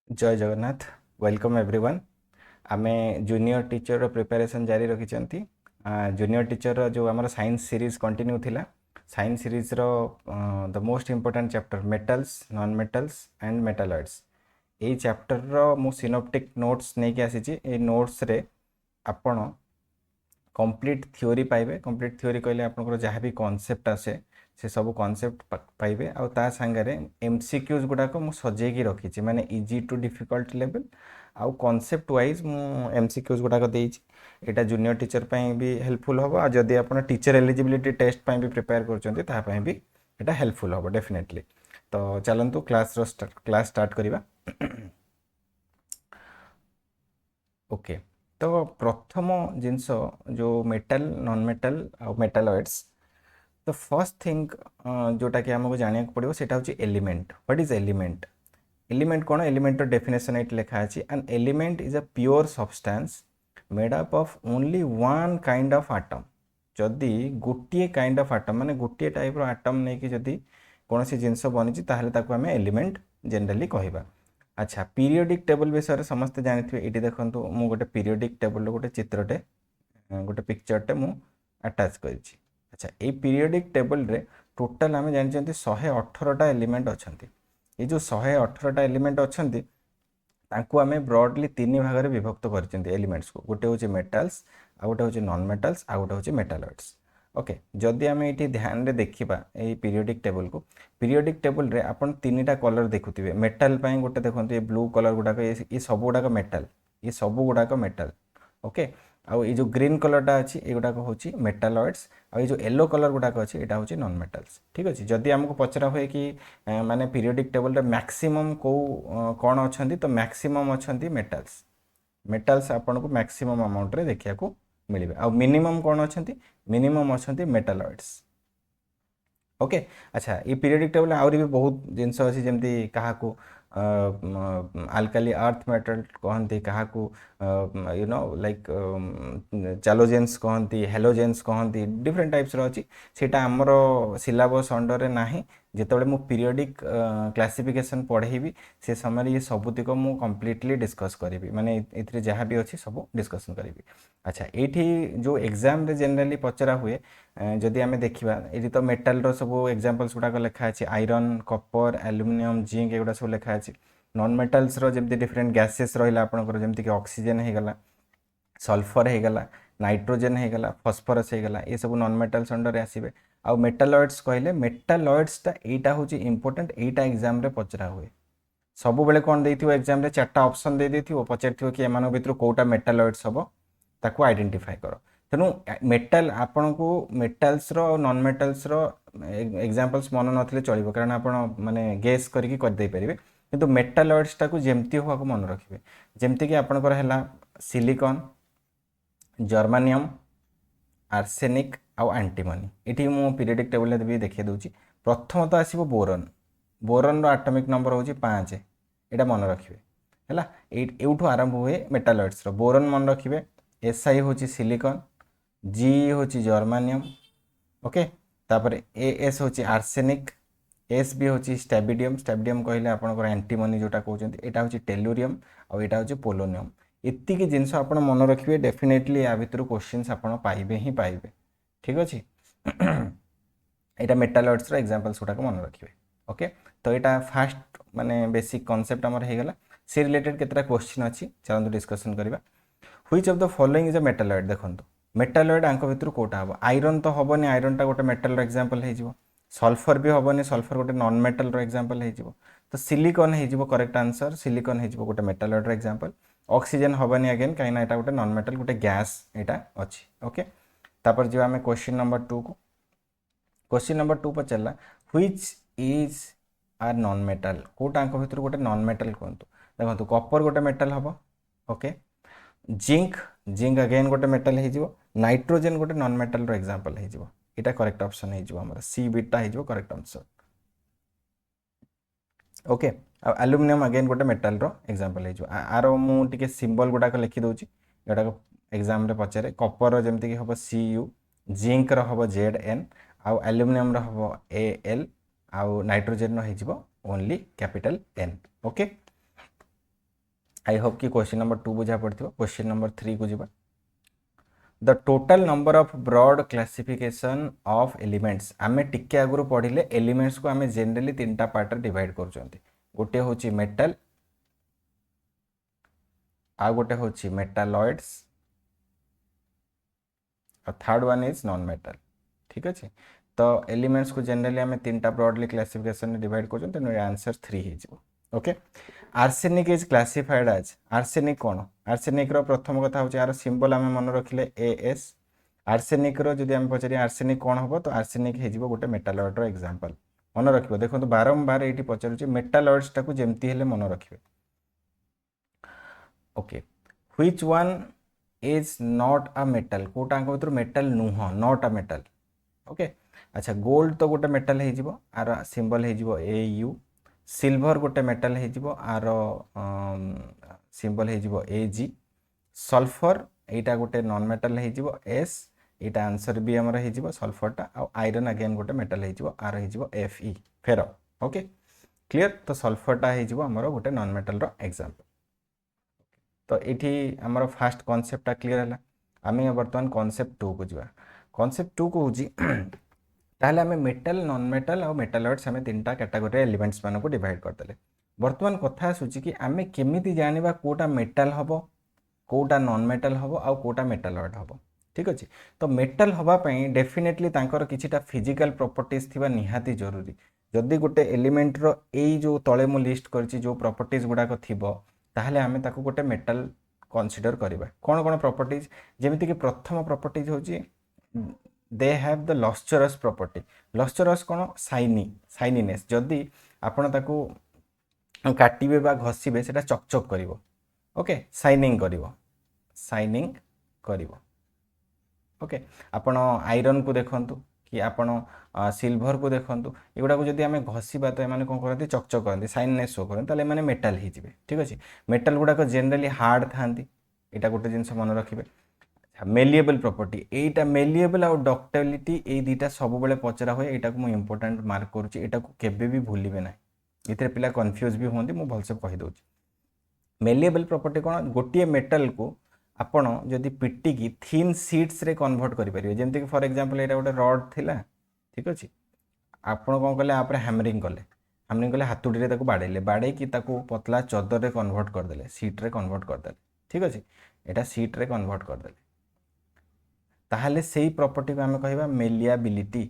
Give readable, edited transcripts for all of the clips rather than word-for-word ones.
जय Jagannath. Welcome everyone. आमे junior teacher preparation जारी रखी। जूनियर टीचर जो आम साइंस सीरीज कंटिन्यू थिला। साइंस सीरीज रो the most important chapter metals non metals and metalloids. यही चैप्टर रो मु सिनोप्टिक नोट्स नहीं कि आसी। ए नोट्स रे आपण कंप्लीट थ्योरी पाइबे। कंप्लीट थ्योरी कहले आपनकर जहाँ भी कॉन्सेप्ट आसे से सब कॉन्सेप्ट पाइबे। आ ता सांगरे एमसीक्यूज गुडाक मु सजेकी रखी माने इजी टू डिफिकल्ट लेवल आउ कॉन्सेप्ट वाइज मु एमसीक्यूज गुडाक देइछि। एटा जूनियर टीचर पई भी हेल्पफुल होबो आ जदी आपण टीचर एलिजिबिलिटी टेस्ट पई भी प्रिपेयर करचंती ता पई भी एटा हेल्पफुल होबो डेफिनेटली। तो चलंतु क्लास स्टार्ट करिबा। ओके। तो प्रथम जिनस जो मेटल नॉन मेटल और मेटालॉइड्स। तो फर्स्ट थिंग जोटा कि आमको जाना पड़ो सेटा हूँ element. What is element? Element कौन? एलिमेंट डेफिनेशन ये लिखा है। An element is a pure substance made up of only one kind of atom. जदि गोटे काइंड ऑफ आटम माने गोटे टाइप रो आटम नहीं कि जदि कौन सी जिनस बनी ताहले ताको आमे एलिमेंट जनरली कहबा। अच्छा, पीरियोडिक टेबल विषय समस्ते जानिथिबे। एटी देखंतु मु गोटे पीरियोडिक टेबल गोटे चित्रटे गोटे पिक्चरटे मु अटैच करिछि। अच्छा, ये पीरियोडिक टेबल रे टोटल आमे जानिछंती 118टा एलिमेंट अछंती। ये जो 118टा एलिमेंट अछंती तांको आमे ब्रॉडली तीन भाग में विभक्त करछंती एलिमेंट्स को। गोटे होची मेटल्स, आ गोटे होची नॉन मेटल्स, आ गोटे होची मेटालॉइड्स। ओके, जदि आमे एठी ध्यान रे देखिबा ए पीरियोडिक टेबल को, पीरियोडिक टेबल रे आपण तीनटा कलर देखुथिबे। मेटल पई गोटे देखंतु ये ब्लू कलर गुडाक ये सब गुडाक मेटल, ये सब गुडाक मेटल। ओके, आउ ये जो ग्रीन कलरटा अच्छी एगुड़ाक हूँ मेटालॉइड्स। आ ये जो येलो कलर गुडाक अच्छी यहाँ हूँ नॉन मेटल्स। ठीक अच्छे। जदि आमको पचरा हुए कि माने पीरियोडिक टेबल मैक्सिमम को कौन अच्छा, तो मैक्सिमम अच्छा मेटल्स। मेटल्स आपन को मैक्सिमम अमाउंट रे देखा को मिले। आ मिनिमम कौन अच्छा? मिनिमम अच्छा मेटालॉइड्स। ओके। अच्छा, ये पीरियोडिक टेबल आउरी भी बहुत जिनस अच्छी जमती क्या आल्काली अर्थ मेटल कहती, क्या यू नो लाइक चैलोजेन्स कहती, हेलोजेन्स कहती, डिफरेंट टाइप्स अच्छी। सेटा आमर सिलेबस अंडर रे नाही। जितेबाला मु पीरियोडिक क्लासिफिकेशन पढ़ेबी से समय ये सबुतिक मु कंप्लीटली डिस्कस करी माने ए जहाँ भी अच्छी सब डिस्कसन करी। अच्छा, ये जो एग्जाम रे जनरली पचरा हुए जदि आमे देखिबा ये तो मेटल रो सब एग्जांपल्स गुडाक लिखा अछि। आयरन, कॉपर, एल्युमिनियम, जिंक एगुडा सब लिखा अछि। नॉन मेटल्स रो जेमती डिफरेंट गैसेस रहिला आपनकर जेमती कि ऑक्सीजन हे गला, सल्फर हे गला, नाइट्रोजन हे गला, फास्फोरस हे गला, ये सब नॉन मेटल्स अंडर आसीबे। आ मेटालॉइड्स कहले मेटालॉइड्स ता एटा होची इंपोर्टेंट। एटा एग्जाम रे पचरा हुए सब बेले कोन देथिबो एग्जाम रे चारटा ऑप्शन दे देथिबो, पचारथिबो कि एमानो भितर कोटा मेटालॉइड्स हबो ताको आइडेंटिफाई करो। तेणु मेटाल आपन को मेटाल्स रो नॉन मेटाल्स रो एग्जांपल्स मन नथिले चलिबो, कारण आपन माने गेस करके कर दे परिबे। किंतु मेटालॉइड्स ताको जेमती होआ को मन रखिबे। जेमती कि आपन को हला सिलिकॉन, जर्मानियम, आर्सेनिक आउ एंटीमनी। ये मु पीरियोडिक टेबल भी देखिए दूची। प्रथम तो आसीबो बोरन। बोरन रो एटॉमिक नंबर होची 5। एटा मन रखिबे हैला। एउठू आरंभ हुए मेटालॉइड्स रो। बोरन मन रखिबे। एसआई होची सिलिकॉन, जी होची जर्मानियम। ओके, तापर एएस होची आर्सेनिक, एस बी होची स्टैबिडियम। स्टैबिडियम कहले आपनकर एंटीमनी जोटा कहउचंती, एटा होची टेलुरियम और एटा होची पोलोनियम। इत्तिकी जिनस आपण मन रखिबे, डेफिनेटली या भितर क्वेश्चंस आपण पाइबे ही पाइबे। ठीक अछि। एटा मेटालॉइड्स रो एग्जांपल्स गुटा को मन रखिबे। ओके, तो एटा फास्ट माने बेसिक कांसेप्ट हमर हे गला। से रिलेटेड केतरा क्वेश्चन अछि, चलंतु डिस्कशन करिबा। Which of the following is a metalloid? देखंतु मेटालॉइड आंक भितर कोटा हबो? आयरन तो हबनी, आयरन टा गोटे मेटल रो एग्जांपल हे जिवो। सल्फर भी हबनी, सल्फर गोटे नॉन मेटल रो एग्जांपल हे जिवो। तो सिलिकॉन हे जिवो करेक्ट आंसर। सिलिकॉन हे जिवो गोटे मेटालॉइड रो एग्जांपल। ऑक्सीजन हबनी अगेन, काइना एटा गोटे नॉन मेटल गोटे गैस एटा अछि। ओके, तापर जिवा हमें क्वेश्चन नंबर 2 को। क्वेश्चन नंबर 2 पचला which is are non metal? कोटा आंक भितर गोटे नॉन मेटल कहंतु। देखंतु कॉपर गोटे मेटल हबो। ओके, जिंक, जिंक अगेन गोटे मेटल हे जिवो। नाइट्रोजन गोटे नॉन मेटल रो एग्जांपल हे जिवो। एटा करेक्ट ऑप्शन हे जिवो हमर सी बीटा हे जिवो correct answer. Okay, aluminium again गोटे मेटल रो एग्जांपल हे जिवो। आरो मु टिके सिंबल गुडा को लिखि दोची, एटा को एग्जाम रे पचारे। कॉपर रो जेमति कि हबो Cu, जिंक रो हबो Zn, आउ एल्युमिनियम रो हबो Al, आउ नाइट्रोजन रो हे जिवो only capital N। Okay, I hope कि क्वेश्चन नंबर 2 बुझा पड़ो। क्वेश्चन नंबर 3 को जीवा। The total number of broad classification of elements आमे टिके आगुरु पढ़िले एलिमेंट्स को आमे जनरली तीनटा पार्ट रे डिवाइड करछन्ती। गोटे होची मेटल, आ गोटे होची मेटालॉइड्स, और third one is non metal. ठीक अच्छे। तो एलिमेंट्स को जनरली आमे तीनटा ब्रॉडली क्लासिफिकेशन रे डिवाइड करछन, तेनो आंसर 3 हे जिवो। Okay. Arsenic is classified as, arsenic कौन? आर्सेनिक रो प्रथम कथा होची यार सिंबल आमे मन रखिले एएस। आर्सेनिक रो जदि आमे पचारि आर्सेनिक कौन हबो, तो आर्सेनिक हे जिवो गोटे मेटालॉइड रो एग्जांपल। मन रखिबो, देखो बारंबार एठी पचारुची मेटालॉइड्स टाकू जेमती हेले मन रखिबे। Okay. Which one is not a metal? कोटा अंक भीतर मेटल नुह, नॉट अ मेटल। ओके। अच्छा, गोल्ड तो गोटे मेटल हे जिवो, आर सिंबल हे जिवो एयू। सिल्वर गोटे मेटल हे जिवो, आर सिंबल हे जिवो एजी। सल्फर एटा गोटे नॉन मेटल हे जिवो एस। एटा आंसर भी हमर हे जिवो सल्फरटा। आ आयरन अगेन गोटे मेटल हे जिवो, आर हे जिवो एफई, फेरो। Okay, clear. तो सल्फरटा हे जिवो हमर गोटे नॉन मेटल रो एग्जांपल। तो ये आमर फास्ट कॉन्सेप्टा क्लीयर है। आम बर्तमान कॉन्सेप्ट 2 को जीवा। कॉन्सेप्ट 2 को हूँ ताहले आम मेटल, नॉन मेटल और मेटालॉइड्स आम तीन कैटेगोरी एलिमेंट्स मान को डिवाइड करदे। बर्तमान कथा आसूची कि आम केमिति जानिबा कोटा मेटल हबो, कोटा नॉन मेटल हबो, आउ कोटा मेटालॉइड हबो। ठीक अच्छे। तो मेटल हवा पई डेफिनेटली तांकर किछिटा फिजिकल प्रॉपर्टीज थिबा निहाती जरूरी। जदि गोटे एलिमेंट रो एई जो तळे मु लिस्ट करछि जो प्रॉपर्टीज गुडा को थिबो, ताहले आमे ताकू गोटे मेटल कन्सिडर करिबा। कोन कोन प्रॉपर्टीज? जेमिति कि प्रथम प्रॉपर्टीज होछि they have the lustrous property. Lustrous कोन? Shiny, shininess. जदि आपण ताकू काटिबे बा घसीबे सेटा चकचक करिवो। ओके, शाइनिंग करिवो, शाइनिंग करिवो। ओके। आपण आयरन को देखंतु कि आपण सिल्वर को देखंतु, एगुडा को जदि आमे घसीबा तो एमाने कोन करंती? चकचक करंती, शाइननेस शो करंती, ताले एमाने मेटल ही जिवे। ठीक अछि। मेटल गुडा को जनरली हार्ड थांती, एटा गोटे जिंस मन रखिबे। मेलिएबल प्रॉपर्टी, एटा मेलिएबल और डक्टिलिटी ए दुटा सब बेले पचरा हुए। एटा को मु इंपोर्टेंट मार्क करूची, एटा को केबे भी भूलिबे ना। इतरे पिला कंफ्यूज भी होंदी, मु भलसे कहि दोची। मेलिएबल प्रॉपर्टी कोन? गोटिए मेटल को आपण जदि पिटिकी थिन सीट्स रे कन्वर्ट करि परिबे। जेमति कि फॉर एग्जांपल एटा गोटे रॉड थिला, ठीक अछि। आपण कोन कले? आपरे हैमरिंग कले, हैमरिंग कले हातुडी रे ताको बाडेले, बाडे कि ताको पतला चदर रे कन्वर्ट कर देले, सीट रे कन्वर्ट कर देले। ठीक अछि। एटा सीट रे कन्वर्ट कर देले, ताहले सेही प्रॉपर्टी को आमे कहिबा मेलिएबिलिटी।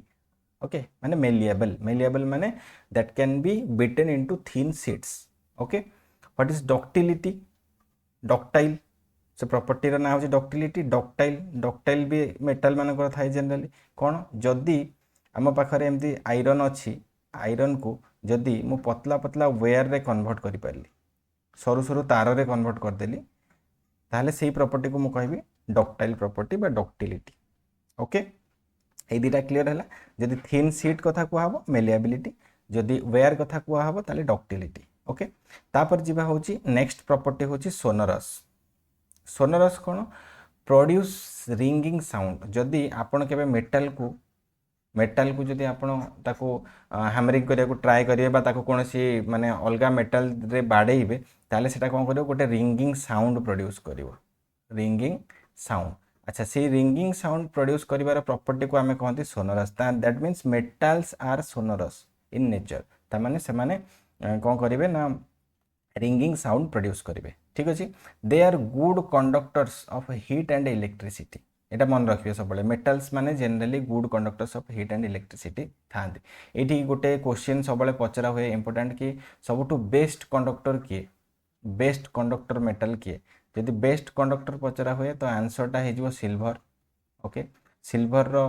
ओके, माने मेलिएबल। मेलिएबल माने that can be bitten into thin seats. Okay. What is ductility? Ductile, से प्रॉपर्टी रा नाम हो डक्टिलिटी। डक्टाइल, डक्टाइल भी मेटल मान थाए जनरली। कौन? जदि आम पाखरे एमती आयरन अच्छी, आयरन को जदि मु पतला पतला वेयर रे कन्वर्ट करि पारली, सरू सरू तार रे कन्वर्ट करदेली, ताहले सेही प्रॉपर्टी को मु कहबी डक्टाइल प्रॉपर्टी बा डक्टिलिटी। ओके, ए दुटा क्लियर है। जदि थिन सीट कथा कहब मेलिएबिलिटी, जदि वेयर कथा कहब ताले डक्टिलिटी। ओके। तापर जीवा होची नेक्स्ट प्रॉपर्टी होची सोनरस। सोनरस कौन? Produce ringing sound. जदि आपण केबे मेटल को जदि आपण ताको हैमरिंग करिया को ट्राई करिए बा ताको कोनसी माने अलगा मेटल रे बाडेइबे, ताले सेटा कोन करियो? गोटे रिंगिंग साउंड प्रोड्यूस करिवो, रिंगिंग साउंड। अच्छा, से रिंगिंग साउंड प्रोड्यूस करिवार प्रॉपर्टी को आमे कहंती sonorous. That means metals are sonorous in nature. ता माने से माने कोन करिवे ना रिंगिंग साउंड प्रोड्यूस करेंगे। ठीक अच्छे। They are good conductors of heat and electricity. एटा मन रखिए सब मेटल्स माने generally good conductors of heat and electricity था। ये गोटे क्वेश्चन सब पचरा हुए इंपोर्टेंट कि सबुठु बेस्ट कंडक्टर किए, बेस्ट कंडक्टर मेटल किए। जदि बेस्ट कंडक्टर पचरा हुए तो आंसरटा हो सिल्वर। ओके। सिल्वर रो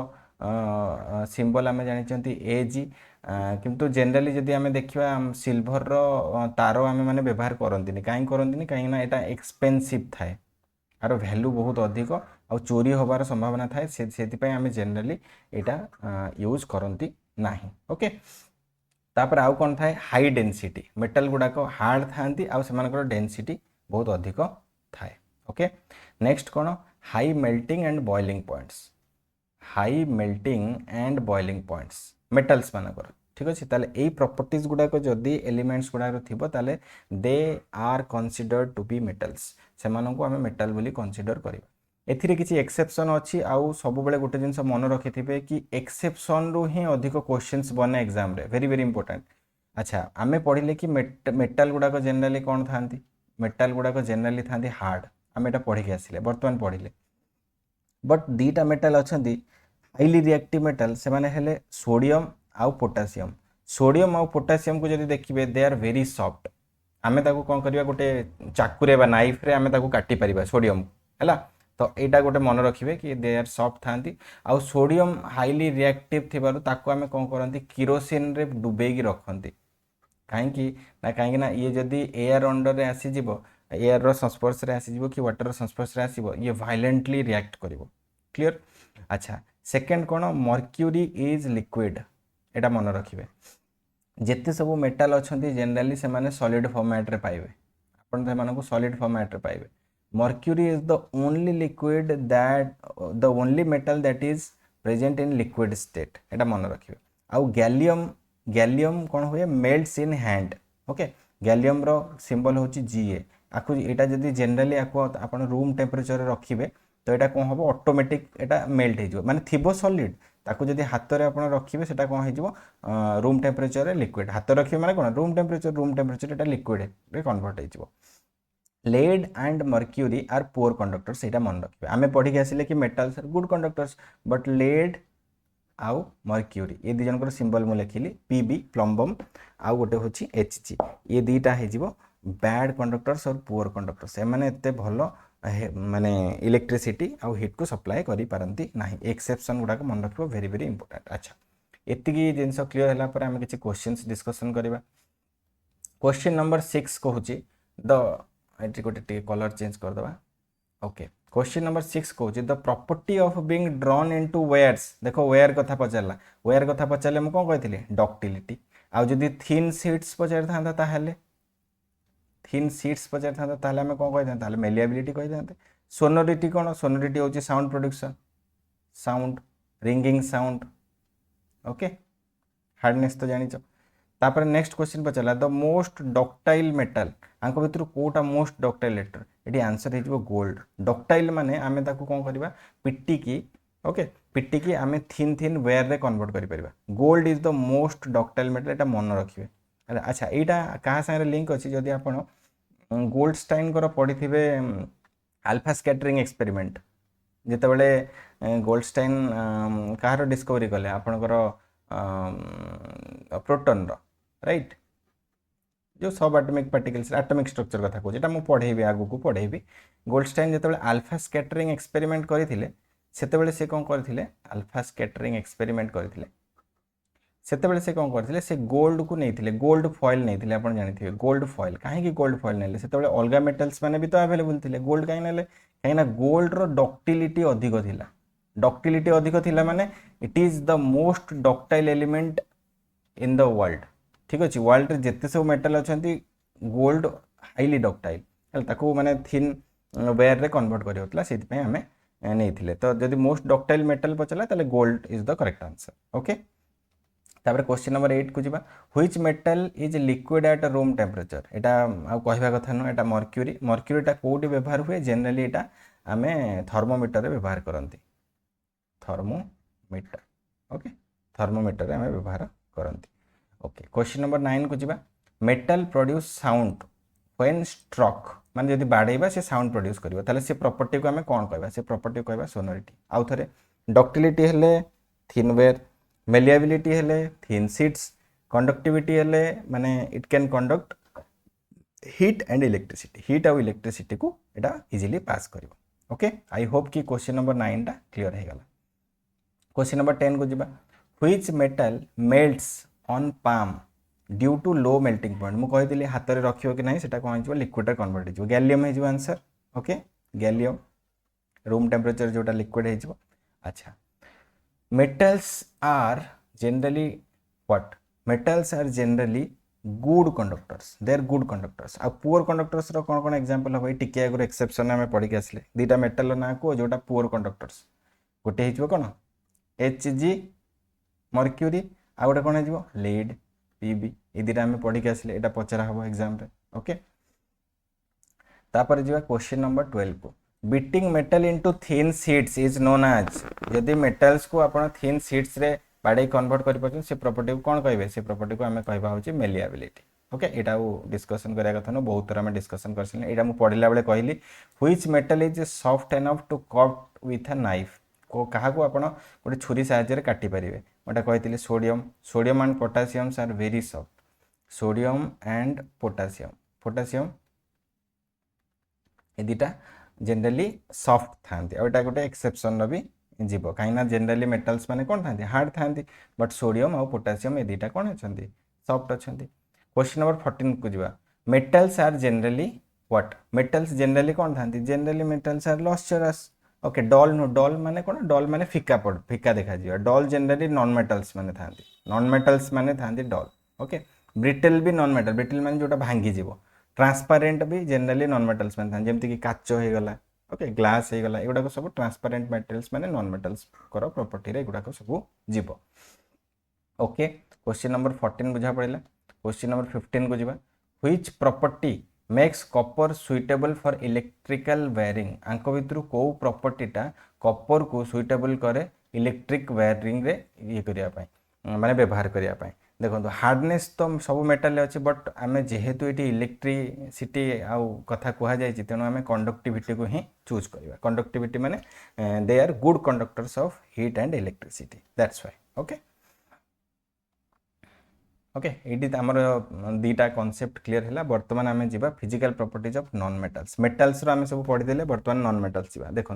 सिंबल आम जानी एजी, किंतु जनरली जदि आम देखा सिल्वर रो तार आम मैंने व्यवहार करती कहीं करती कहीं ना यहाँ एक्सपेनसिव थाए, यार वैल्यू बहुत अधिक आ चोरी होबार संभावना थाए, से आम जनरली यहाँ यूज करती ना। ओके। तापर आउ कौन थाए? High density. मेटल गुड़ाक हार्ड थांती आ सेमानकर डेंसिटी बहुत अधिक थाए। ओके। नेक्स्ट कौन? High melting and boiling points. High melting and boiling points metals मानकर ठीक अच्छे ताले यही प्रॉपर्टीज गुड़ाक जदि एलिमेंट्स गुड़ाक थी ताले they are considered to be metals से आम मेटाल बोली कनसिडर करवा एथिरे किसी एक्सेप्शन अच्छी आउ सब बेले गोटे जिनस मन रखिथे कि एक्सेप्शन रु ही अधिक क्वेश्चंस बने एग्जाम रे वेरी वेरी इंपोर्टेंट अच्छा आमे पढ़िले कि मेटाल गुड़ाक जनराली कौन था मेटाल गुड़ाक जनराली था हार्ड आम एटा पढ़ी आसिले बर्तमान पढ़िले बट दीटा मेटाल अच्छा हाईली रिएक्टिव मेटाल से माने हेले सोडियम आउ पोटासियम सोडियम आउ पोटासियम को जब देखिए दे आर वेरी सॉफ्ट आमे ताको कौन करवा गोटे चाकुरे बा नाइफ रे आमे ताको काटी परिबा सोडियम हैला तो यहाँ गोटे मन रखिए कि दे आर सॉफ्ट था आउ सोडियम हाईली रिएक्टिव थिबारु ताको आमे कौन करंती किरोसिन रे डुबेगी रखंती कहीं ना ये जदि एयर अंडर रे आसीजिवो एयर रो संस्पर्श रे आसीजिवो कि वाटर रो संस्पर्श रे आसीबो ये वायलेंटली रिएक्ट करिवो क्लियर अच्छा second cone mercury is liquid एटा मन रखिए जेते सब मेटाल अच्छी जनराली से माने सॉलिड फॉर्मेट रे पाइबे आपण सेमानकु सॉलिड फॉर्मेट रे पाइबे mercury is the only liquid that the only metal that is present in liquid state एटा मन रखिए आउ गैलियम गैलियम कौन हुए melts in hand okay gallium रो सिंबल होची जीए आकु एटा जदी जनराली आकु आपण रूम टेम्परेचर रे रखिबे तो एटा कोन हबो ऑटोमेटिक एटा मेल्ट हे जिवो माने थिबो सॉलिड ताकू जदी हाथ रे आपण रखिबे सेटा कोन हे जिवो रूम टेम्परेचर रे लिक्विड हाथ रखिबे माने कोन रूम टेम्परेचर एटा लिक्विड रे कन्वर्ट हे जिवो lead and mercury are poor conductors एटा मन रखिबे आमे पढ़ी के आसिले कि metals are good conductors but lead आउ मर्क्यूरी ये दुजन को सिंबल मुझे लिखिली पीबी प्लम्बम आउ गोटे हूँ एचजी ये दुईटा हो बैड कंडक्टर्स और पुअर कंडक्टर्स से एत भल माने इलेक्ट्रिसिटी आउ हिट को सप्लाई करी पारंती नाही एक्सेप्शन गुड़ाक मन रख वेरी वेरी इंपोर्टेंट अच्छा एतिकी जिनस क्लियर है आम किसी क्वेश्चंस डिस्कशन करवा क्वेश्चन नंबर 6 कहूँ द ये गोटे कलर चेंज करदे ओके क्वेश्चन नंबर 6 कहूँ the property of being drawn into wires देखो वेयर कथा पचारा वेयर कथा पचारे मुझे कौन कही डक्टिलिटी आउ जदि थिन सीट्स पचारि था ताहले थिन सीट्स पचारि था ताहले आमे कौन कही था मेलिएबिलिटी कही था सोनोरिटी कौन सोनोरिटी होची sound production sound ringing sound okay hardness तो जानिच तापर नेक्स्ट क्वेश्चन पचारा द मोस्ट डक्टाइल मेटल आंक भितर कोटा मोस्ट डक्टाइल लेटर ये आंसर हो गोल्ड डक्टाइल माने आमे ताकू कौन करवा पिटिकी ओके पिटिकी आमे थिन थिन वेयर रे कन्वर्ट करि परिबा gold is the most ductile metal एटा मन रखिबे अच्छा एटा कहा संगे लिंक अछि जदि आपण गोल्डस्टाइन कर पढ़िथिबे अल्फा स्कैटरिंग एक्सपेरिमेंट जेते बेले गोल्डस्टाइन कहार डिस्कवरी कले आपणकर प्रोटॉन रो राइट जो सब एटॉमिक पार्टिकल्स एटॉमिक स्ट्रक्चर कथा कहूँ जेटा मुझे पढ़ेबी आगु को पढ़ेबी गोल्डस्टाइन जेतेबेले अल्फा स्कैटरिंग एक्सपेरिमेंट करथिले सेतेबेले से कौन करथिले अल्फा स्कैटरिंग एक्सपेरिमेंट करथिले सेतेबेले से कौन करथिले से गोल्ड को नैथिले गोल्ड फॉइल नैथिले आपण जानिथिबे गोल्ड फॉइल काहे गोल्ड फॉइल नेले सेतेबेले अलगा मेटल्स माने भी तो अवेलेबल थिले गोल्ड काहे नेले काहे ना गोल्ड रो डक्टिलिटी अधिक थिला डक्टिलिटी अधिक थिला माने it is the most ductile element in the world ठीक अच्छे वर्ल्ड रे जिते सब मेटल अच्छा गोल्ड हाईली डक्टाइल ताको माने थिन वेयर रे कन्वर्ट करियोतला सेति आमे नहीं तो जदि मोस्ट डक्टाइल मेटल पचला ताले gold is the correct answer okay तापर क्वेश्चन नंबर 8 को जीवा which metal is liquid at room temperature एटा आ कहबा कथा न एटा मर्क्यूरी मर्क्यूरीटा कोडी व्यवहार हुए जनरली एटा आमे थर्मोमीटर रे व्यवहार करंती थर्मोमीटर ओके थर्मोमीटर रे आमे व्यवहार करंती ओके क्वेश्चन नंबर 9 को जीवा metal produce sound when struck माने जदि बाड़ेबा से साउंड प्रोड्यूस करबा ताले से प्रॉपर्टी को हमें कौन कहबा से प्रॉपर्टी को कहबा सोनोरिटी आउ थरे डक्टिलिटी हेले थिन वेयर मेलिएबिलिटी हेले थिन सीट्स कंडक्टिविटी हेले माने it can conduct heat and electricity heat और इलेक्ट्रिसिटी को एटा इजीली पास करबा ओके आई होप कि क्वेश्चन नंबर 9 टा क्लियर हे गला क्वेश्चन नंबर 10 को जीवा which metal melts on palm due to low melting point मुझे कही हाथ में रखियो कि नहीं सेटा कौन हो लिक्विड कन्वर्ट हो गैलियम हो answer okay gallium room temperature जोटा लिक्विड हो अच्छा metals are generally what metals are generally good conductors they are good conductors आ पुअर कंडक्टर्स रो कौन कौन एग्जांपल हो टिके आगु एक्सेप्शन आम पढ़ी के आसले दुईटा मेटल ना को जोटा पुअर कंडक्टर्स गोटे हो कौन एचजी मर्क्यूरी आ गोटे कौन हो लीड पीबी ये दुटा आम पढ़ी के आसिले यहाँ पचरा हम एग्जाम रे ओके तापर जी क्वेश्चन नंबर 12 को beating metal into thin sheets is known as जदि मेटल्स को आप थिन शीट्स रे बाड़े कन्वर्ट कर पार्छ से प्रॉपर्टी को कौन कहे से प्रॉपर्टी को आम कहवा हूँ मेलिएबिलिटी ओके यहाँ डिस्कसन करा कथा ना बहुत थर आम डिस्कसन कर यहाँ मुझे पढ़ला बेले कहली which metal is soft enough to cut with a knife को क्या आप गोटे छुरी साहाय्य काटिपारे गोटे कही sodium sodium and potassium are very soft sodium and potassium potassium ये दुटा जनरली सॉफ्ट था और गोटे एक्सेप्शन भी जीव कहीं जनरली मेटल्स माने कौन था हार्ड था बट सोडियम और पोटासियम ये दुटा कौन अच्छा सॉफ्ट अच्छा क्वेश्चन नंबर 14 को जीवा metals are generally what metals generally कौन था generally metals are lustrous okay dull no dull माने कौन डल माने फिका पड़ फिका देखा जीवा डल जनरली नॉन मेटल्स माने था नॉन मेटल्स माने था डल ओके ब्रिटल भी नॉन मेटल ब्रिटल माने जोटा भांगी जीव ट्रांसपारेंट भी जनरली नॉन मेटल्स माने था जमती कि काच हो गला ओके ग्लास हो गला एगुडा सब ट्रांसपारेंट मेटल्स माने नॉन मेटल्स कर प्रॉपर्टी रे एगुडा सब जीव ओके क्वेश्चन नंबर 14 बुझा पड़ेला क्वेश्चन नंबर 15 को जीवा which property makes copper suitable for electrical wiring आंक भितर को प्रॉपर्टीटा कॉपर को सुइटेबल करे इलेक्ट्रिक वायरिंग रे ये करिया पाए माने व्यवहार करिया पाए देखो हार्डनेस तो सब मेटाल अच्छे बट आम जेहेतु ये इलेक्ट्रिसिटी आउ कथा कह जाए तेणु आम कंडक्टिविटी को ही चूज करवा कंडक्टिविटी माने they are good conductors of heat and electricity that's why okay okay ये आमर दीटा कॉन्सेप्ट क्लियर है बर्तमान आम जा physical properties of non metals metals आम सब पढ़ीदे बर्तमान नॉन मेटल्स जा देखो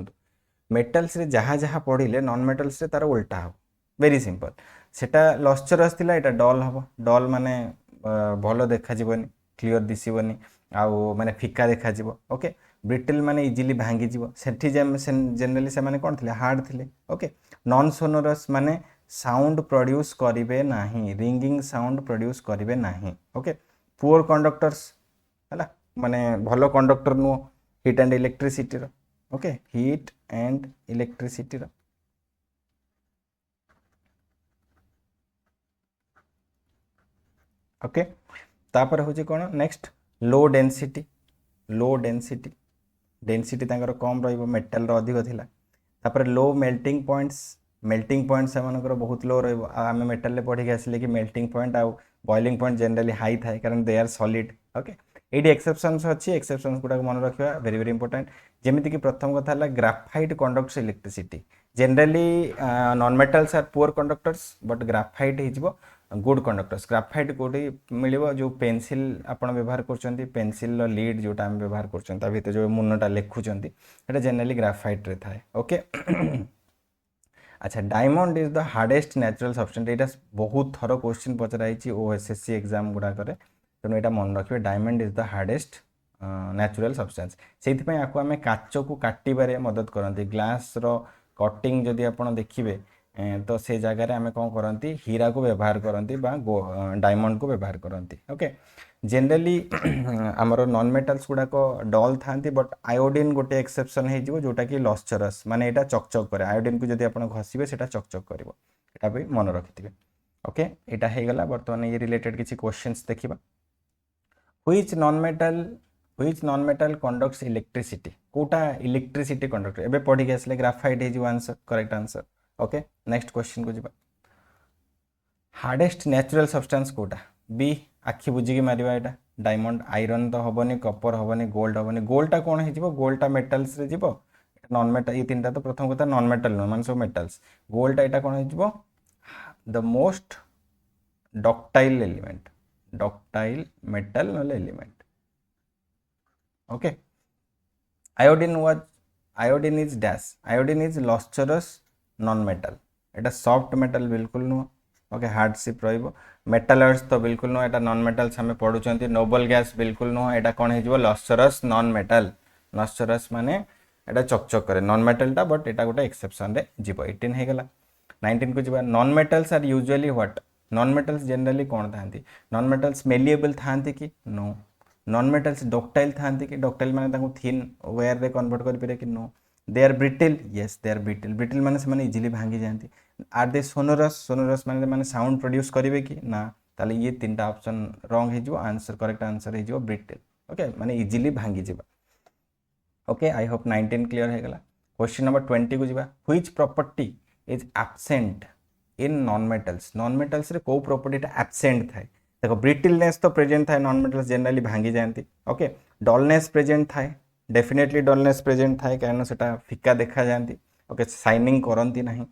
मेटल्स रे जहाँ जहाँ पढ़ले नॉन मेटल्स रे तार उल्टा हम वेरी सिंपल सेटा लस्चरस थिला एटा डल हम डल माने भल देखा जीवनी क्लियर दिसबनी आउ माने फिका देखा जीव ओके ब्रिटल माने इजिली भांगी जीव सेठी जनरली से माने कोन थिले हार्ड थिले ओके नॉन सोनोरस माने साउंड प्रोड्यूस करिवे नाही रिंगिंग साउंड प्रोड्यूस करिवे नाही ओके पुअर कंडक्टर्स हला माने भलो कंडक्टर नु हीट एंड इलेक्ट्रिसिटी रो ओके हीट एंड इलेक्ट्रिसिटी रो ओके तापर होची कोन नेक्स्ट लो डेंसिटी डेंसिटी तांकर कम रहिबो मेटल रो अधिक थिला तापर लो मेल्टिंग पॉइंट्स सेमानकर बहुत लो रहिबो आमे मेटल ले पढ़ी के आसले कि मेल्टिंग पॉइंट आ बॉइलिंग पॉइंट जनरली हाई थाए कारण दे आर सॉलिड ओके एडी एक्सेप्शंस अच्छी एक्सेप्शंस गुडा मन रखिबा वेरी वेरी इंपोर्टेंट जेमिति कि प्रथम कथा हला graphite conducts electricity generally non metals are poor conductors but graphite हिजबो गुड कंडक्टर्स ग्राफाइट कोडी मिलिबो जो पेंसिल आपण व्यवहार करचंती पेंसिल लीड जोटा हम व्यवहार करचंती ता भीतर जो मुन्नटा लेखुचंती एटा जनरली ग्राफाइट रे थाए ओके अच्छा diamond is the hardest natural substance एटा बहुत thorough question Pachrai OSSC exam गुडा करे तेणु यहाँ मन रखिए diamond is the hardest natural substance से आपको आम काच को काटिबारे मदद करती ग्लास रो कटिंग जदि आप देखिए तो से जगह आम कौन करती हीरा को व्यवहार करती डायमंड को व्यवहार करती ओके जनरली आमर नॉन मेटल्स गुड़ाक डल था बट आयोडीन गोटे एक्सेप्शन हो जोटा कि लस्चरस माने एटा चकचक करे आयोडीन को जदि आप घसीबे सेटा चकचक करिवो एटा भी मन रखिथिबे ओके एटा हे गला बर्तमान ये रिलेटेड किछि क्वेश्चंस देखिबा which non metal conducts electricity कोटा इलेक्ट्रिसिटी कंडक्टर एबे पढ़ी के आसले ग्राफाइट हे जो answer correct answer okay next question को जीवा हार्डेस्ट नेचुरल सब्सटेंस कोटा बी आखि बुझिकी मारिबा एटा डायमंड आयरन तो हबनी कॉपर हबनी गोल्डटा कौन हो गोल्डटा मेटल्स रे जीवो नॉन मेटल ये तीनटा तो प्रथम कथा नॉन मेटल नो मान सब मेटल्स गोल्डटा एटा कौन हो the most ductile element ductile metal नले element okay iodine is dash iodine is lustrous non metal एटा सॉफ्ट मेटल बिल्कुल नुह ओके हार्डशिप रहिबो मेटलर्स तो बिल्कुल नुह एटा नॉन मेटल्स हमें पढ़ुचंती नोबल गैस बिल्कुल नुह एटा कौन हो लस्चरस नॉन मेटल लस्चरस माने एटा चकचक करे नॉन मेटलटा बट एटा गोटे एक्सेप्शन रे जीवो 18 हे गला 19 को जीवा non metals are usually what non metals generally कौन था नॉन मेटल्स मेलिएबल था कि नो नॉन मेटल्स डक्टाइल था कि डक्टाइल माने थिन वेयर रे कन्वर्ट कर कि no they are brittle yes they are brittle माने से माने इजिली भांगी जाती आर दे सोनोरस सोनोरस माने साउंड प्रोड्यूस करेंगे कि ना ताले ये तीनटा ऑप्शन रॉन्ग हो आंसर करेक्ट आंसर हो ब्रिटेल ओके माने इजीली भांगी जावा ओके आई होप 19 क्लियर हो गला क्वेश्चन नंबर 20 को जावा which property is absent in non metals रे को प्रॉपर्टी एब्सेंट थाए देखो ब्रिटिलनेस तो प्रेजेंट थाए नॉन मेटल्स जनरली भांगी जाती ओके डलनेस प्रेजेंट थाए डेफिनेटली डलनेस प्रेजेंट थाए कारण से फिका देखा जाती ओके शाइनिंग करती ना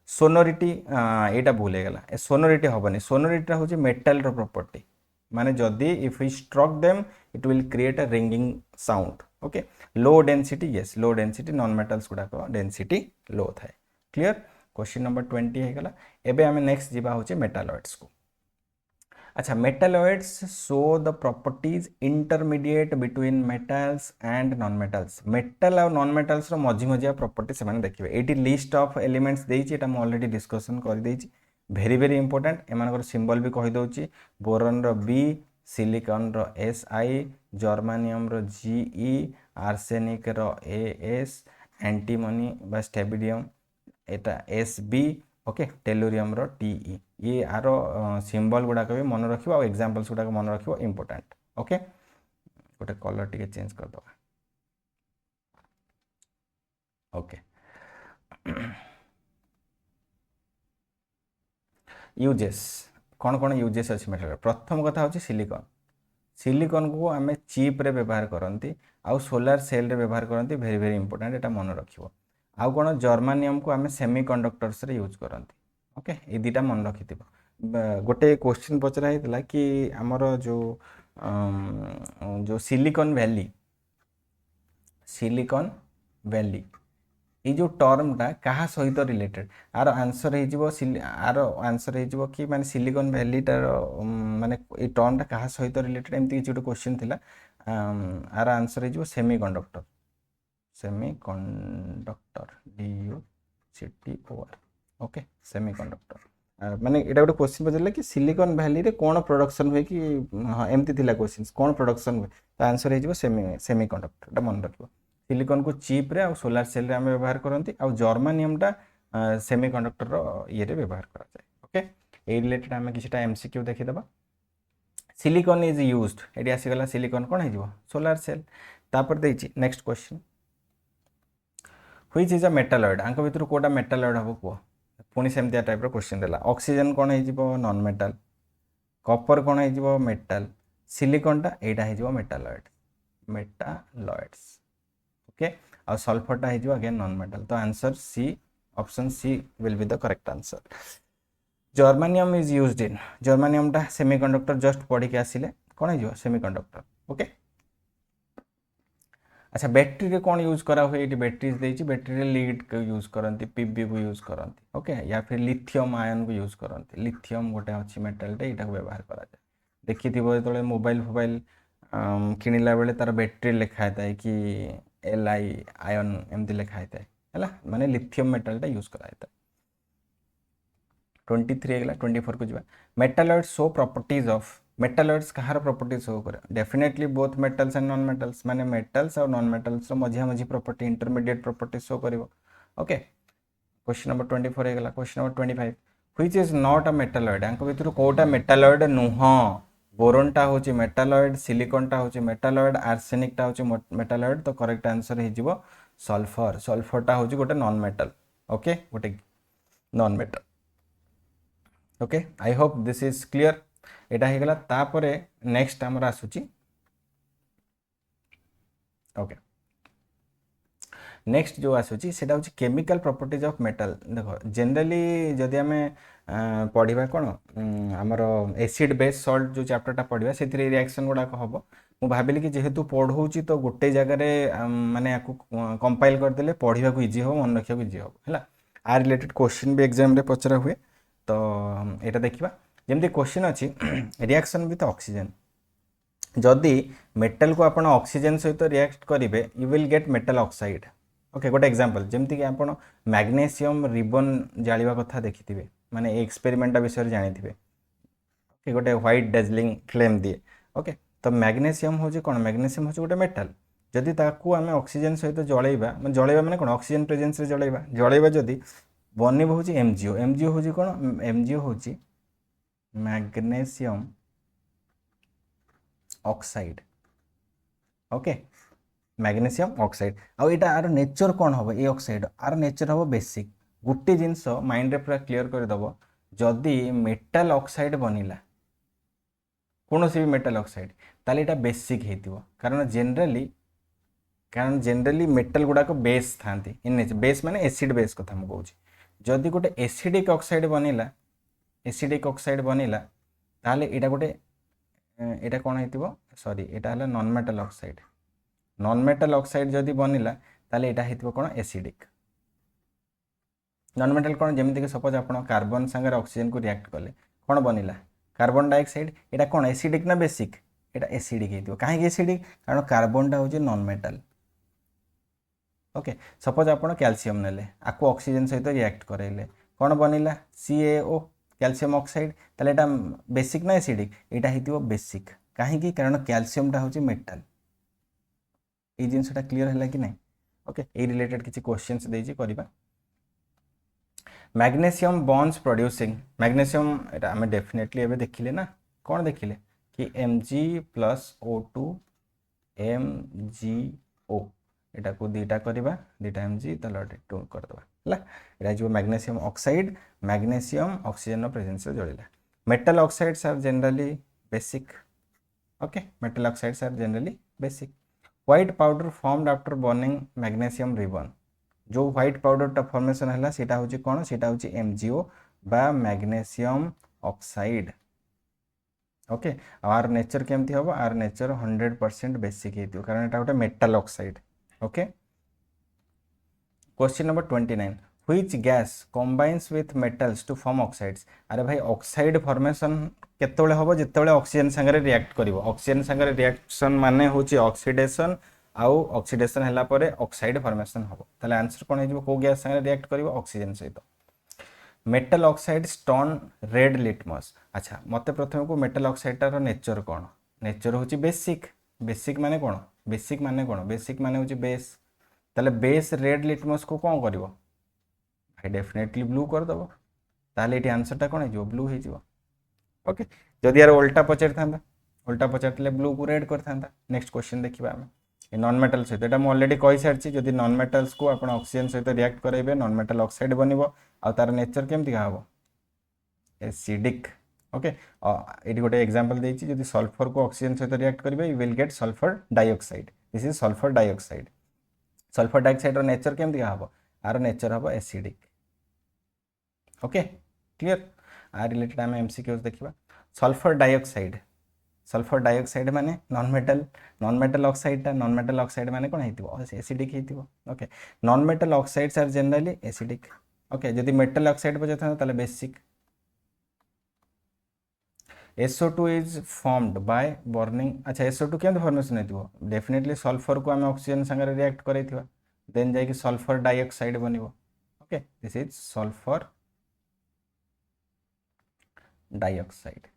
सोनोरिटी यहाँ भूल गला सोनोरिटी हेनी सोनोरिटी हूँ मेटाल प्रॉपर्टी माने जदि if we struck them it will create a ringing sound okay low density yes low density non metals गुड़ाक डेंसिटी लो थाए क्लियर क्वेश्चन नंबर 20 हो गला एबे आमे नेक्स्ट जीवा होचे मेटालॉइड्स को अच्छा metalloids show the properties intermediate between metals and non metals metal और नॉन मेटल्स रो मझी मझिया प्रॉपर्टी से देखिए एटी लिस्ट ऑफ एलिमेंट्स देइछि एटा म ऑलरेडी डिस्कशन कर देइछि भेरी भेरी इंपोर्टेंट एमानकर सिंबल भी कहि दउछि बोरन रो बी सिलिकॉन रो एस आई जर्मानियम रो जी ई आर्सेनिक रो ए एस एंटीमनी बा स्टेबिडियम एटा एस बी ओके टेलुरियम रो टी ई ये आर सिंबल गुड़ाक भी मन रखिबो और एग्जांपल्स गुड़ाक मन रखिबो इंपोर्टेंट ओके गोटे कलर टिके चेंज कर दो ओके यूजेस कौन कौन यूजेस अच्छी मेटेरियल प्रथम कथा हूँ सिलिकॉन सिलिकॉन को आम चिप रे व्यवहार करती आउ सोलार सेल रे व्यवहार करती भेरी भेरी इंपोर्टेंट एटा मन रखिबो आउ कौन जर्मानियम को आम सेमीकंडक्टर्स रे यूज करती ओके ये दुटा मन रखि गोटे क्वेश्चन पचरा होता कि आमर जो जो सिलिकॉन वैली ये जो टर्मटा क्या सहित रिलेटेड आर आंसर आर आंसर हो कि माने सिलिकॉन वैलीटार माने ये टर्मटा क्या सहित रिलेटेड एमती किसी गोटे क्वेश्चन थिला आर आंसर हो सेमीकंडक्टर DUCTOR ओके सेमीकंडक्टर माने एटा गोटे क्वेश्चन पचरला कि सिलिकॉन वैली रे कोन प्रोडक्शन हुए कि हाँ एमती थिला क्वेश्चन कोन प्रोडक्शन हुए तो आंसर हो सेमीकंडक्टर एटा मन रखिबो सिलिकॉन को चिप रे और सोलार सेल रे आम व्यवहार करती और जर्मानियम टा सेमीकंडक्टर ये रे व्यवहार करा जाए ओके ए रिलेटेड आम किछटा एमसीक्यू देखिदबा सिलिकॉन इज यूज्ड एटी आसीगला सिलिकॉन कोन हो सोलार सेल तापर देछि next question which is a metalloid आंक भितर कोटा मेटालॉइड हम कह पुणी सेमती टाइप क्वेश्चन देला ऑक्सीजन कौन हो नॉन मेटाल कॉपर कौन हो मेटाल सिलिकॉनटा यहाँ हो मेटालॉइड्स ओके और सल्फरटा हो अगेन नॉन मेटाल तो answer C option C will be the correct answer germanium is used in जर्मानियमटा सेमीकंडक्टर जस्ट पढ़ी के आसिले कौन हो सेमीकंडक्टर ओके अच्छा बैटेरी रे कौन यूज करा हुए ये बैटेरीज देती बैटेरी रे लीड को यूज करती पीबी को यूज करती ओके या फिर लिथियम आयन को यूज करती लिथियम गोटे अच्छी मेटालटे यहाँ व्यवहार करा जाए देखी जो मोबाइल किणला बेले तार बैटेरी लिखा है कि Li आयन एमती लिखा है माने लिथियम मेटालटा यूज कराए 23 गला 24 को जावा metalloids show properties of metalloids कहार प्रॉपर्टी शो करे definitely both metals and non metals माने मेटल्स और नॉन मेटल्स मझिया मझी प्रॉपर्टी इंटरमीडिएट प्रॉपर्टी शो करिवो ओके क्वेश्चन नंबर 24 हो गला question number 25 which is not a metalloid आंक भितर कोटा मेटालॉइड नुह बोरोनटा होची मेटालॉइड सिलिकॉनटा होची मेटालॉइड आर्सेनिकटा होची मेटालॉइड तो करेक्ट आंसर हो सल्फर सल्फरटा होची गोटे नॉन मेटल ओके गोटे non metal okay I hope this is clear एटा हो गला तापरे नेक्स्ट आमर आसुची ओके नेक्स्ट जो आसुची सेटा होची केमिकल प्रॉपर्टीज ऑफ मेटल देखो जनरली जदि आमे पढ़िबा कोन आमर एसिड बेस सॉल्ट जो चैप्टरटा पढ़िबा सेतिर रिएक्शन गुडा हबो मु भाबिली कि जेहेतु पढ़ौची तो गोटे जगह रे माने याकू कंपाइल कर देले पढ़िबा को इजी हो मन रखिया को इजी हो हैला आ रिलेटेड क्वेश्चन भी एग्जाम रे पचरा हुए तो एटा देखिबा जमती क्वेश्चन अच्छी रिएक्शन विथ ऑक्सीजन जदि मेटल को आपण ऑक्सीजन सहित रिएक्ट करेंगे you will gate metal oxide okay गोटे एग्जांपल जमती कि आपण मैग्नेशियम रिबन जालिबा कथा देखिथिबे माने एक्सपेरिमेंट विषय जानिथिबे ओके गोटे व्हाइट डेजलिंग फ्लेम दिए ओके तो मैग्नेशियम हो कौन मैग्नेशियम हो गोटे मेटल जदि ताकू आम ऑक्सीजन सहित जलैबा जलैबा माने कौन ऑक्सीजन प्रेजेंस रे जलैबा जदि बनब हूँ एमजीओ। एमजीओ हूँ कौन? एमजीओ हूँ magnesium oxide. Okay, magnesium oxide. आउ एटा आर नेचर कौन हम? ये ऑक्साइड आर नेचर हम बेसिक। गोटे जिनस माइंड रे पूरा क्लियर करदेव, जदि मेटाल ऑक्साइड बनिला कौन भी मेटाल ऑक्साइड, ताले एटा बेसिक हेतिबो। कारण जनरली मेटाल गुड़ाक बेस था इन नेचर। बेस माने एसिड बेस कथा मु कहूँ। जदि गोटे एसिडिक ऑक्साइड बनिला, एसिडिक ऑक्साइड बनिला ताले एटा गोटे एटा कौन हेतिबो? सॉरी, एटा हला non metal oxide. Non metal oxide जदि बनिला ताले एटा हेतिबो कौन? एसिडिक। नॉन मेटाल कौन? जमीन कि सपोज आप कार्बन सांगे ऑक्सीजन को रिएक्ट कले कौन बनिला? Carbon dioxide. एटा कौन? एसिडिक ना बेसिक? एटा एसिडिक हेतिबो। काहे एसिडिक? कारण कार्बन टा होची नॉन मेटाल। ओके, सपोज आप कैल्शियम नेले, आपको ऑक्सीजन सहित रिएक्ट कराइले कौन बनिला? CaO, calcium oxide. ताले एटा बेसिक ना एसिडिक? एटा हेतिबो बेसिक। काहे? कारण कैल्शियम टा होची मेटाल। ये जिनसटा क्लियर है कि नहीं? ओके, ये रिलेटेड किसी क्वेश्चंस देजी करबा। Magnesium bonds producing. मैग्नेशियम एटा हमें डेफिनेटली एबे देखिले ना, कौन देखिले कि Mg+O2 MgO, एटा को दीटा करबा, दीटा Mg तले 2 कर दबा हला। एटा जो magnesium oxide, magnesium oxygen presence रे जोड़िला। Metal oxides are generally basic. Okay, metal oxides are generally basic. White powder formed after burning magnesium ribbon. जो व्हाइट पाउडर टा फॉर्मेशन है सीटा हूँ कौन? सीटा हूँ एमजीओ बा मैग्नेशियम ऑक्साइड। ओके, आर नेचर केमती हम? आर नेचर 100% बेसिक है, कारण एटा गोटे metal oxide. Okay, question number 29, which gas combines with metals to form oxides. अरे भाई, ऑक्साइड फॉर्मेशन केतबेले हम? जितेबाला ऑक्सीजन सांगे रिएक्ट करिवो। ऑक्सीजन सांगे रिएक्शन माने होची ऑक्सीडेशन, आउ ऑक्सीडेशन हैला परे ऑक्साइड फॉर्मेशन हम। ताले आंसर कोन हेजिबो? को गैस सांगे रिएक्ट करिवो? ऑक्सीजन सहित। Metal oxide turn red litmus. अच्छा, मते प्रथम को मेटल ऑक्साइड टार नेचर कौन? नेचर होची बेसिक। बेसिक माने कौन? बेसिक माने कौन? बेसिक माने होची बेस। ताले बेस रेड लिटमस को कौन करिवो? भाई डेफिनेटली ब्लू कर दबो। ताले एटी आंसर टा कौन हेजिबो? ब्लू हेजिबो। ओके, जदि यार उल्टा पचारि थांदा, उल्टा पचारले ब्लू को रेड कर थांदा। नेक्स्ट क्वेश्चन देखिबा हम। नॉन मेटल सहित एटा ऑलरेडी कहि सारछि, जदि नॉन मेटल्स को आपण ऑक्सीजन सहित रिएक्ट कराइबे नॉन मेटल ऑक्साइड बनिबो। आ तार नेचर केमती हबो? एसिडिक। ओके, ये गोटे एग्जांपल देछि, जदि सल्फर को ऑक्सीजन सहित रिएक्ट करिबे you will get sulphur dioxide. This is sulphur dioxide. Sulphur dioxide रो नेचर केमती हबो? आर नेचर हबो एसिडिक। Okay, clear? आ रिलेटेड आम एमसीक्यूज देखिबा। सल्फर डाइऑक्साइड, सल्फर डाइऑक्साइड माने non metal. Non metal oxide टा, नॉन मेटल ऑक्साइड माने कोन हेतिबो? एसिडिक हेतिबो। Okay, non metal oxides are generally acidic. Okay, जदि मेटल ऑक्साइड पचारथा ताले basic. SO2 is formed by burning. अच्छा, SO2 केमते फॉर्मेशन हेतिबो? डेफिनेटली सल्फर को आम ऑक्सीजन संगे रिएक्ट करैथिबा, देन जाई कि सल्फर डाइऑक्साइड बनिबो। Okay, this is sulphur dioxide.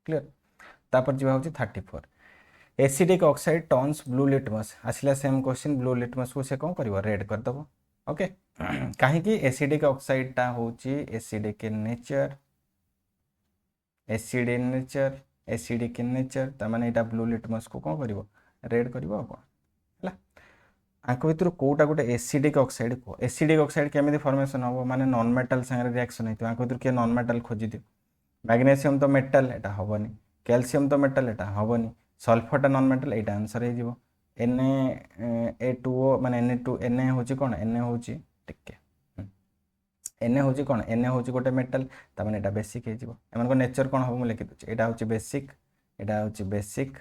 Clear? तापर जी होची 34, acidic oxide turns blue litmus. आसला सेम क्वेश्चन, ब्लू लिटमस को से कौन करिवो? रेड कर दबो। ओके, काहे कि एसिडिक ऑक्साइड टा होची acidic in nature, acid in nature, acidic in nature, त माने एटा ब्लू लिटमस को कौन करिवो? रेड करिवो। कोन हला आंक भितर कोटा गोटे एसिडिक ऑक्साइड को? एसिडिक ऑक्साइड केमिति फॉर्मेशन हो? माने नॉन मेटल संगे रिएक्शन हेतु। आंक भितर के नॉन मेटल खोजि दियो। मैग्नेशियम तो मेटल, एटा हबनी। कैल्शियम तो मेटल, एटा हबनी। सल्फर टा नॉन मेटल, एटा आंसर हे जिवो। Na2O माने Na2, Na होची कोन? Na होची टिके Na होची कोन? Na होची गोटे मेटल, त माने एटा बेसिक हे जिवो। एमान को नेचर कोन हबो? मु लिखि दउची। एटा होची बेसिक, एटा होची बेसिक,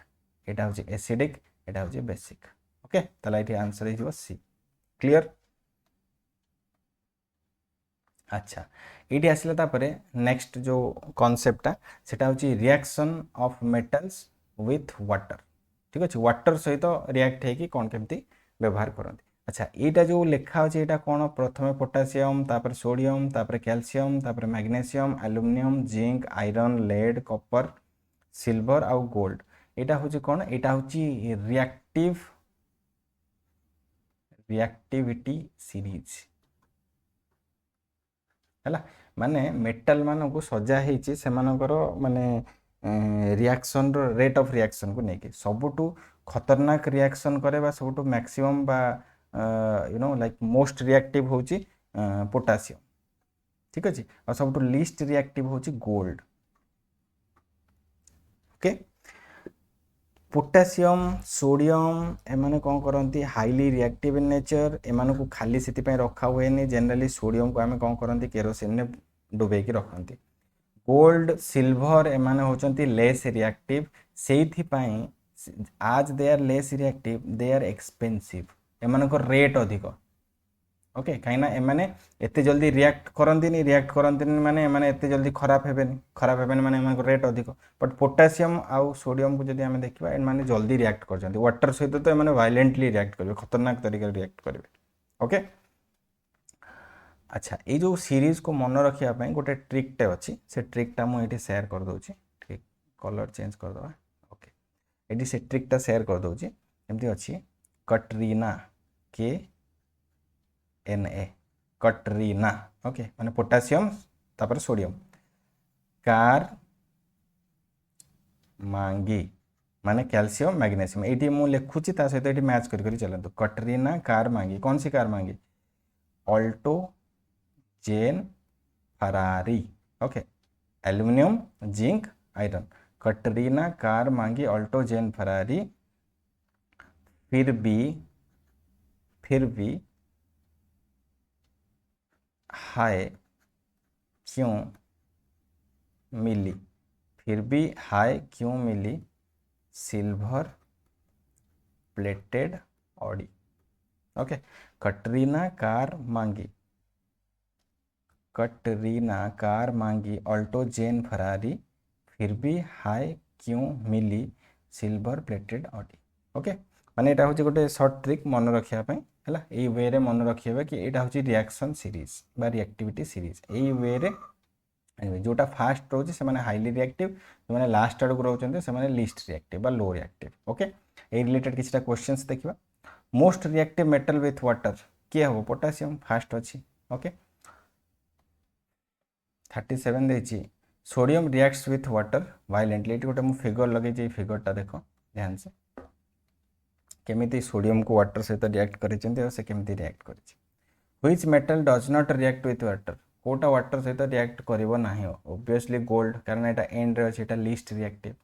एटा होची एसिडिक, एटा होची बेसिक। ओके, तला एठी आंसर हे जिवो सी। क्लियर? अच्छा, ये आसला तापरे नेक्स्ट जो कॉन्सेप्टा सेटा होची reaction of metals with water. ठीक अच्छे, वाटर सहित रिएक्ट है कौन केमती व्यवहार करते। अच्छा, यहाँ जो लिखा अच्छे यहाँ कौन? प्रथम पोटासियम, तापर सोडियम, तापर कैल्शियम, तापर magnesium, aluminium, zinc, iron, lead, copper, silver आउ गोल्ड। यहाँ हूँ कौन? यहाँ हूँ रिएक्टिविटी सीरीज। है माने मेटल मान को सजा होती से माने रिएक्शन रेट ऑफ रिएक्शन को लेकिन सबुठू खतरनाक रिएक्शन करे सबुठू मैक्सिमम बा you know like most reactive होची पोटासियम ठीक अच्छे और सबुठू लीस्ट रिएक्टिव होची गोल्ड ओके पोटासियम सोडियम एमाने कौन करती हाईली रिएक्टिव इन नेचर एमान को खाली से रखा हुए जनरली सोडियम को आम कौन करती केरोसिन ने डुबेकी रखती गोल्ड सिल्वर एमाने होचंती लेस रिएक्टिव से आज they are less reactive they are expensive एमान को रेट अधिक ओके कहीं एमाने एते जल्दी रिएक्ट करती माने एमाने एते जल्दी खराब हेबेनी माने एमान को रेट अधिक बट पोटासियम आउ सोडियम को जदि आमे देखिबा एमाने जल्दी रिएक्ट करछंती वाटर सहित तो एमाने वायलेंटली रिएक्ट करबे खतरनाक तरीके रिएक्ट करबे ओके अच्छा ये जो सीरीज को मन रखिया पई गोटे ट्रिकटे अच्छी से ट्रिकटा मु एठी शेयर कर दोची ठीक कलर चेंज कर दवा ओके एठी से ट्रिकटा शेयर कर दोची एमती अच्छी कटरीना के Na कटरीना ओके माने पोटासियम तापर सोडियम कार मांगी माने कैल्शियम मैग्नीशियम ये मुझे लिखुची सहित ये मैच कर चलते कटरीना कार मांगी कौन सी कार मांगी Alto Zen Ferrari okay aluminium zinc iron Katrina car मांगी ऑल्टो जेन फरारी फिर भी हाय क्यों मिली फिर भी हाय क्यों मिली silver plated Audi okay Katrina car मांगी ऑल्टो जेन फरारी फिर भी हाय क्यों मिली सिल्वर प्लेटेड ऑडी ओके माने एटा होची गोटे शॉर्ट ट्रिक मन रखिया पई हला ए वे रे मन रखिबा कि एटा होची रिएक्शन सीरीज बा रिएक्टिविटी सीरीज ए वे रे जोटा फास्ट रोचे से माने हाईली रिएक्टिव जो माने लास्ट आड़ को रोचंते से माने लीस्ट रिएक्टिव बा लो रिएक्टिव ओके ए रिलेटेड किछटा क्वेश्चंस देखिबा most reactive metal with water के हो पोटासियम फास्ट अछि ओके 37 देछि sodium reacts with water violently एटी गोटे मु फिगर लगे जे फिगरटा देखो ध्यान से केमिति सोडियम को वाटर सहित रिएक्ट करिसेंती और से केमिति रिएक्ट करिछि which metal does not react with water कोटा वाटर सहित रिएक्ट करिवो नाही ऑब्वियसली गोल्ड कारण एटा एंड रे अछि एटा least reactive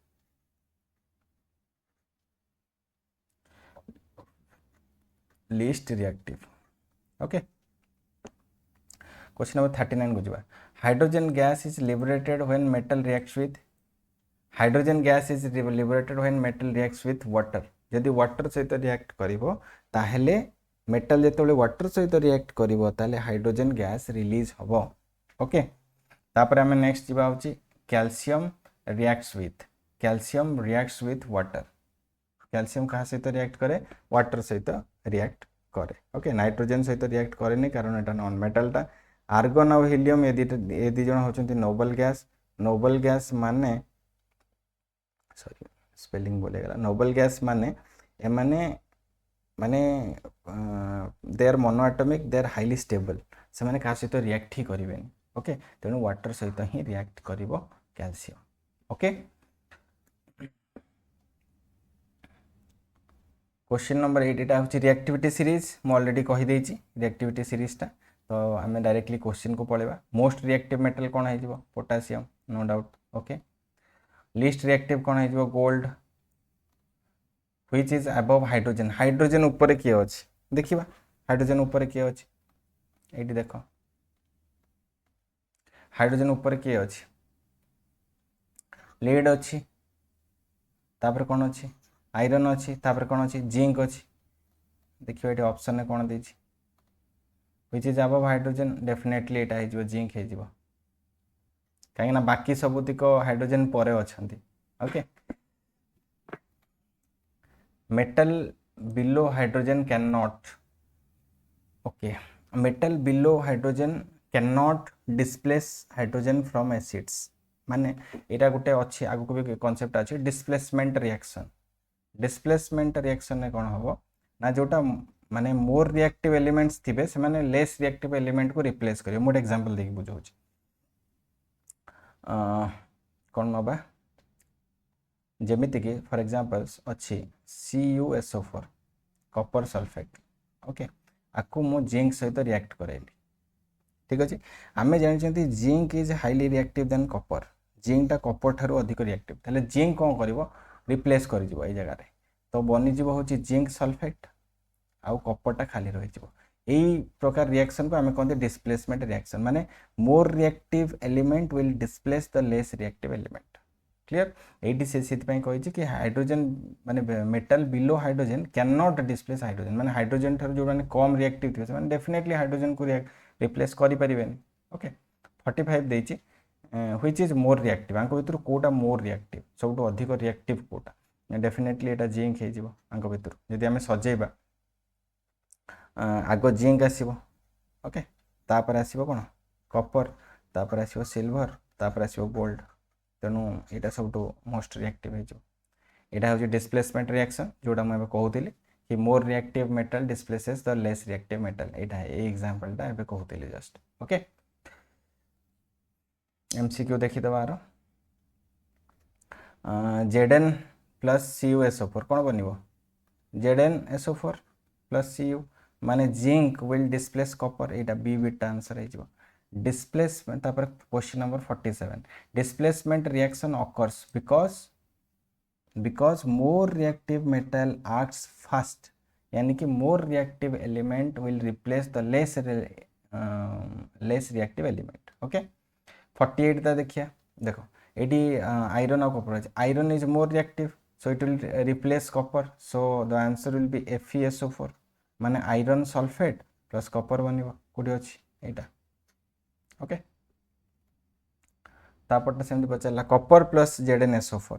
okay question number 39 को जबा hydrogen gas is liberated when metal reacts with hydrogen gas is liberated when metal reacts with water जदि वाटर सहित रिएक्ट करिवो ताहेले मेटल जेतबेले वाटर सहित रिएक्ट करिवो ताहेले हाइड्रोजन गैस रिलीज हबो ओके तापर हमें नेक्स्ट जीवा होची calcium reacts with water calcium कहा सहित रिएक्ट करे वाटर सहित रिएक्ट करे ओके नाइट्रोजन सहित रिएक्ट करे नहीं कारण एटा नॉन मेटलटा आर्गन और हीलियम ये दी जण होचंती नोबल गैस माने सॉरी स्पेलिंग बोलेगा नोबल गैस माने एमाने माने they are monoatomic they are highly stable से माने का सहित रिएक्ट ही करिवेन ओके तेणु वाटर सहित ही रिएक्ट करिवो कैल्शियम ओके क्वेश्चन नंबर 8 एटा होची रिएक्टिविटी सीरीज मु ऑलरेडी कहि देछि रिएक्टिविटी सीरीजटा तो आमे डायरेक्टली क्वेश्चन को पळेबा मोस्ट रिएक्टिव मेटल कोन है जिवो potassium no doubt okay least reactive कोन है जिवो gold which is above hydrogen hydrogen ऊपर किए अछि देखिबा हाइड्रोजन ऊपर किए अछि एठी देखो हाइड्रोजन ऊपर किए अछि लीड अछि तापर कोन अछि आयरन अछि तापर कोन अछि जिंक अछि देखिबा एठी ऑप्शन ने कोन देछि which is above hydrogen definitely एटा है जिवो जिंक है जिवो काहे ना बाकी सबुतिक हाइड्रोजन परे अछंती okay metal below hydrogen cannot okay metal below hydrogen cannot displace hydrogen from acids माने एटा गुटे अछि आगु को भी कांसेप्ट अछि डिस्प्लेसमेंट रिएक्शन ने कोन हबो ना जोटा माने मोर रिएक्टिव एलिमेंट्स थिबे से माने लेस रिएक्टिव एलिमेंट को रिप्लेस करियो मोट एग्जांपल देखि बुझौछि कोन नबा जेमिति कि फॉर एग्जांपल्स अछि CuSO4 कॉपर सल्फेट ओके आकु मो जिंक सहित रिएक्ट करेली ठीक अछि आमे जानिछंती zinc is highly reactive then copper zinc टा कॉपर थारो अधिक रिएक्टिव ताले जिंक कोन करिवो रिप्लेस करि जिवो ए जगह रे तो बनि जिवो होछि जिंक सल्फेट आउ कॉपर टा खाली रहि जिवो एई प्रकार रिएक्शन को हमें कहते डिस्प्लेसमेंट रिएक्शन माने more reactive element will displace the less reactive element clear eighty से सिथ पई कहि कि हाइड्रोजन माने metal below hydrogen can not displace hydrogen माने हाइड्रोजन थारो जो माने कम रिएक्टिव थिबे माने डेफिनेटली हाइड्रोजन को रिप्लेस करि परिबेन ओके 45 देछि व्हिच इज मोर रिएक्टिव आंको भितर कोटा मोर रिएक्टिव सबटो अधिक रिएक्टिव कोटा डेफिनेटली एटा जिंक हे जिवो आंको भितर जदि हमें सजेबा आगो जिंक आसीबो ओके तापर आसीबो कोन कॉपर तापर आसीबो सिल्वर तापर आसीबो गोल्ड तेणु एटा सबटो मोस्ट रिएक्टिव हे जो एटा हो डिस्प्लेसमेंट रिएक्शन जोटा मैं कहूली कि more reactive metal displaces the less reactive metal Etah A example टा एबे कहूली जस्ट ओके एमसीक्यू देखि दबार Zn प्लस CuSO4 कोन बनिबो ZnSO4 प्लस Cu माने zinc will displace copper Etah B beta answer हे जो डिस्प्लेसमेंट तापर question number 47 displacement reaction occurs because more reactive metal acts fast यानी कि more reactive element will replace the less reactive element okay 48 ता देखिया देखो eighty iron और copper iron is more reactive so it will replace copper so the answer will be FeSO4 माने iron sulphate plus copper बनिबो कोठी अछि एटा okay तापरटा सेमति पचला copper plus ZnSO4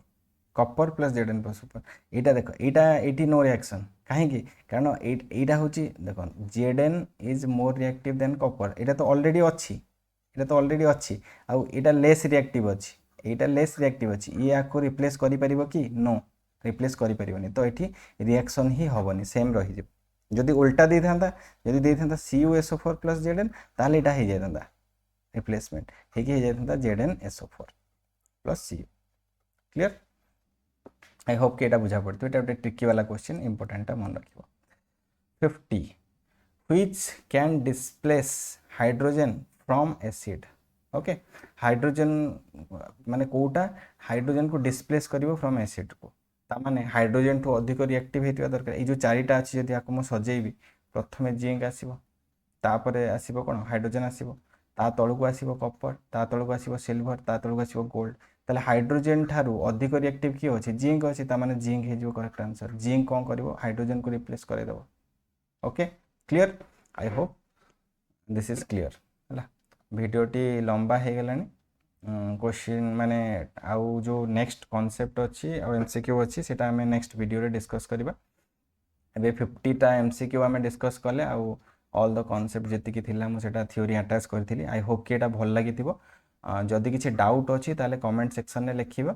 copper plus ZnSO4 एटा देखो एटा एटी नो रिएक्शन काहे कि कारण एटा होची देखो Zn is more reactive then copper एटा तो ऑलरेडी अछि आ एटा लेस रिएक्टिव अछि एटा लेस रिएक्टिव अछि ये आको रिप्लेस करि परिबो कि नो रिप्लेस करि परिबोनी तो एठी रिएक्शन ही होबनी सेम रहि जे जदि उल्टा दे थांता जदि दे थांता CuSO4 प्लस Zn ताले एटा हे जायतांता रिप्लेसमेंट हे कि हे जायतांता ZnSO4 plus Cu clear I hope कि एटा बुझा पड़तो एटा एक ट्रिकी वाला क्वेश्चन इंपोर्टेंट मन रखिबो 50 which can displace hydrogen from acid okay hydrogen माने कोटा हाइड्रोजन को डिस्प्लेस करिवो फ्रॉम एसिड को ता माने हाइड्रोजन ठो अधिक रिएक्टिव हेतिवा दरकार ए जो चारिटा अछि जदि आको म सजेइबी प्रथमे जिंक आसीबो तापरे आसीबो कोन हाइड्रोजन आसीबो ता तळको आसीबो कॉपर ता तळको आसीबो सिल्वर ता तळको आसीबो गोल्ड ताले हाइड्रोजन थारु अधिक रिएक्टिव की अछि जिंक अछि ता माने जिंक हे जो करेक्ट आंसर जिंक कोन करिवो हाइड्रोजन को रिप्लेस करे दबो okay clear I hope this is clear हला भिडियोटी लंबा हे गेलानी क्वेश्चन माने आउ जो नेक्स्ट कांसेप्ट अछि और एमसीक्यू अछि सेटा हमें नेक्स्ट वीडियो रे डिस्कस करबा एबे 50 टा एमसीक्यू हमें डिस्कस करले आउ ऑल द कांसेप्ट जति कि थिला मु सेटा थ्योरी अटैच करथिली आई होप कि एटा भल लागिथिबो जदि किछि डाउट अछि ताले कमेंट सेक्शन रे लिखिबो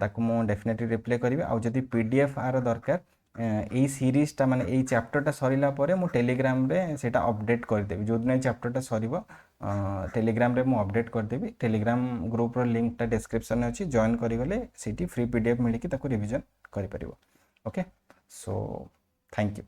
ताकू मु डेफिनेटली रिप्लाई करबी आउ जदि पीडीएफ आर दरकार ए सीरीज टा माने ए चैप्टर टा सरिला परे मु टेलीग्राम रे सेटा अपडेट कर देबी जो दिन चैप्टर टा सरिबो टेलीग्राम रे मु अपडेट कर देबी टेलीग्राम ग्रुप रो लिंक टा डिस्क्रिप्शन में अछि जॉइन करि गले सिटी फ्री पीडीएफ मिलि कि ताकू रिवीजन करि परिबो ओके सो थैंक यू।